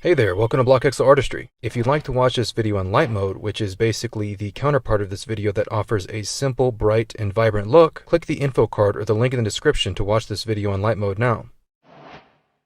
Hey there, welcome to BlockXL Artistry. If you'd like to watch this video in light mode, which is basically the counterpart of this video that offers a simple, bright, and vibrant look, click the info card or the link in the description to watch this video in light mode now.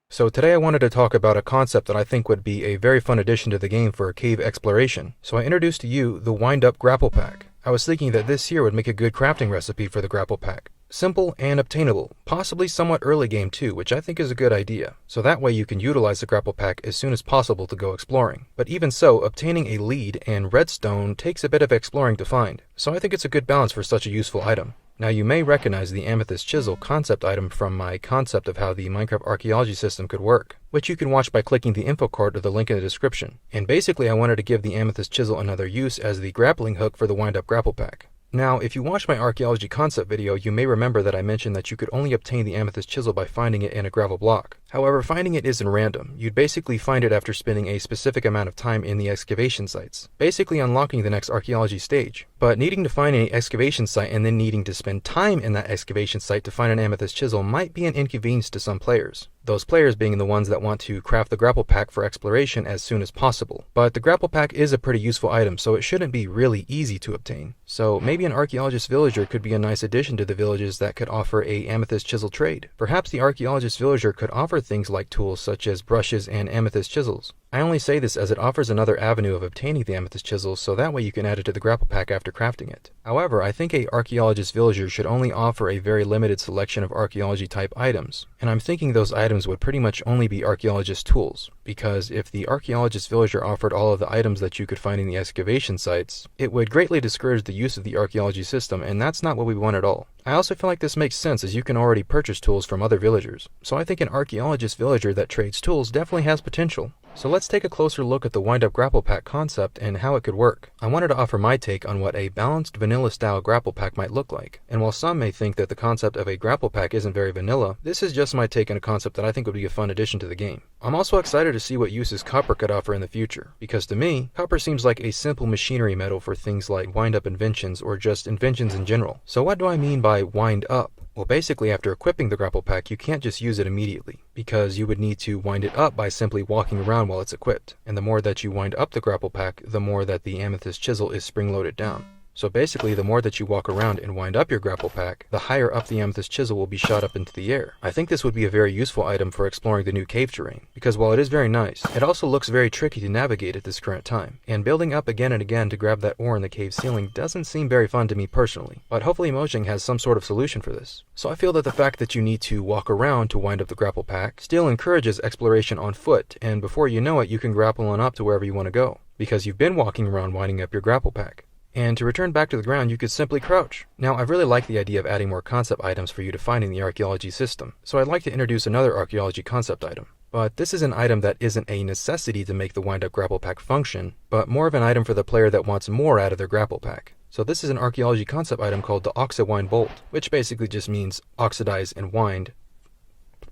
So today I wanted to talk about a concept that I think would be a very fun addition to the game for cave exploration. So I introduced to you the wind-up Grapple Pack. I was thinking that this here would make a good crafting recipe for the Grapple Pack. Simple and obtainable, possibly somewhat early game too, which I think is a good idea. So that way you can utilize the Grapple Pack as soon as possible to go exploring. But even so, obtaining a lead and redstone takes a bit of exploring to find. So I think it's a good balance for such a useful item. Now you may recognize the Amethyst Chisel concept item from my concept of how the Minecraft Archaeology system could work, which you can watch by clicking the info card or the link in the description. And basically I wanted to give the Amethyst Chisel another use as the grappling hook for the wind-up Grapple Pack. Now, if you watched my archaeology concept video, you may remember that I mentioned that you could only obtain the Amethyst Chisel by finding it in a gravel block. However, finding it isn't random. You'd basically find it after spending a specific amount of time in the excavation sites, basically unlocking the next archaeology stage. But needing to find an excavation site and then needing to spend time in that excavation site to find an Amethyst Chisel might be an inconvenience to some players. Those players being the ones that want to craft the Grapple Pack for exploration as soon as possible. But the Grapple Pack is a pretty useful item, so it shouldn't be really easy to obtain. So maybe an Archaeologist villager could be a nice addition to the villages that could offer a Amethyst Chisel trade. Perhaps the Archaeologist villager could offer things like tools such as brushes and Amethyst Chisels. I only say this as it offers another avenue of obtaining the Amethyst Chisel, so that way you can add it to the Grapple Pack after crafting it. However, I think a Archaeologist villager should only offer a very limited selection of archaeology type items, and I'm thinking those items would pretty much only be Archaeologist tools, because if the Archaeologist villager offered all of the items that you could find in the excavation sites, it would greatly discourage the use of the archaeology system, and that's not what we want at all. I also feel like this makes sense as you can already purchase tools from other villagers, so I think an Archaeologist villager that trades tools definitely has potential. So let's take a closer look at the wind-up Grapple Pack concept and how it could work. I wanted to offer my take on what a balanced vanilla-style Grapple Pack might look like. And while some may think that the concept of a Grapple Pack isn't very vanilla, this is just my take on a concept that I think would be a fun addition to the game. I'm also excited to see what uses copper could offer in the future, because to me, copper seems like a simple machinery metal for things like wind-up inventions or just inventions in general. So what do I mean by wind up? Well, basically after equipping the Grapple Pack, you can't just use it immediately, because you would need to wind it up by simply walking around while it's equipped. And the more that you wind up the Grapple Pack, the more that the Amethyst Chisel is spring-loaded down. So basically, the more that you walk around and wind up your Grapple Pack, the higher up the Amethyst Chisel will be shot up into the air. I think this would be a very useful item for exploring the new cave terrain, because while it is very nice, it also looks very tricky to navigate at this current time. And building up again and again to grab that ore in the cave ceiling doesn't seem very fun to me personally, but hopefully Mojang has some sort of solution for this. So I feel that the fact that you need to walk around to wind up the Grapple Pack still encourages exploration on foot, and before you know it, you can grapple on up to wherever you want to go, because you've been walking around winding up your Grapple Pack. And to return back to the ground, you could simply crouch. Now, I really like the idea of adding more concept items for you to find in the archaeology system, so I'd like to introduce another archaeology concept item. But this is an item that isn't a necessity to make the wind-up Grapple Pack function, but more of an item for the player that wants more out of their Grapple Pack. So this is an archaeology concept item called the Oxiwind Bolt, which basically just means oxidize and wind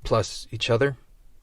plus each other.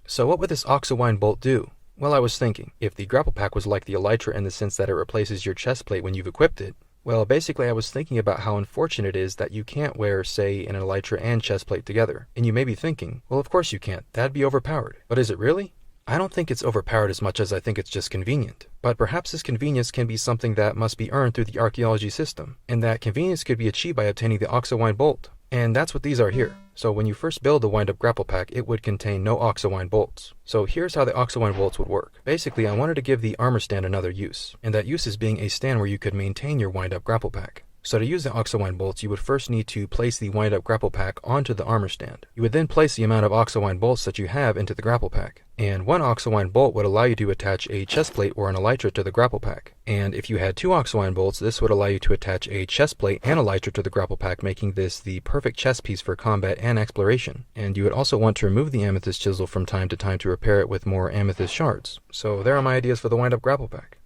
So what would this Oxiwind Bolt do? Well, I was thinking, if the Grapple Pack was like the Elytra in the sense that it replaces your chest plate when you've equipped it, well, basically I was thinking about how unfortunate it is that you can't wear, say, an Elytra and chest plate together. And you may be thinking, well, of course you can't, that'd be overpowered. But is it really? I don't think it's overpowered as much as I think it's just convenient. But perhaps this convenience can be something that must be earned through the archaeology system, and that convenience could be achieved by obtaining the Oxiwind Bolt. And that's what these are here. So when you first build the wind-up Grapple Pack, it would contain no Oxiwind bolts. So here's how the Oxiwind bolts would work. Basically, I wanted to give the armor stand another use, and that use is being a stand where you could maintain your wind-up Grapple Pack. So to use the Oxiwind bolts, you would first need to place the wind-up Grapple Pack onto the armor stand. You would then place the amount of Oxiwind bolts that you have into the Grapple Pack. And one Oxiwind bolt would allow you to attach a chest plate or an Elytra to the Grapple Pack. And if you had two Oxiwind bolts, this would allow you to attach a chest plate and Elytra to the Grapple Pack, making this the perfect chest piece for combat and exploration. And you would also want to remove the Amethyst Chisel from time to time to repair it with more Amethyst shards. So there are my ideas for the wind-up Grapple Pack.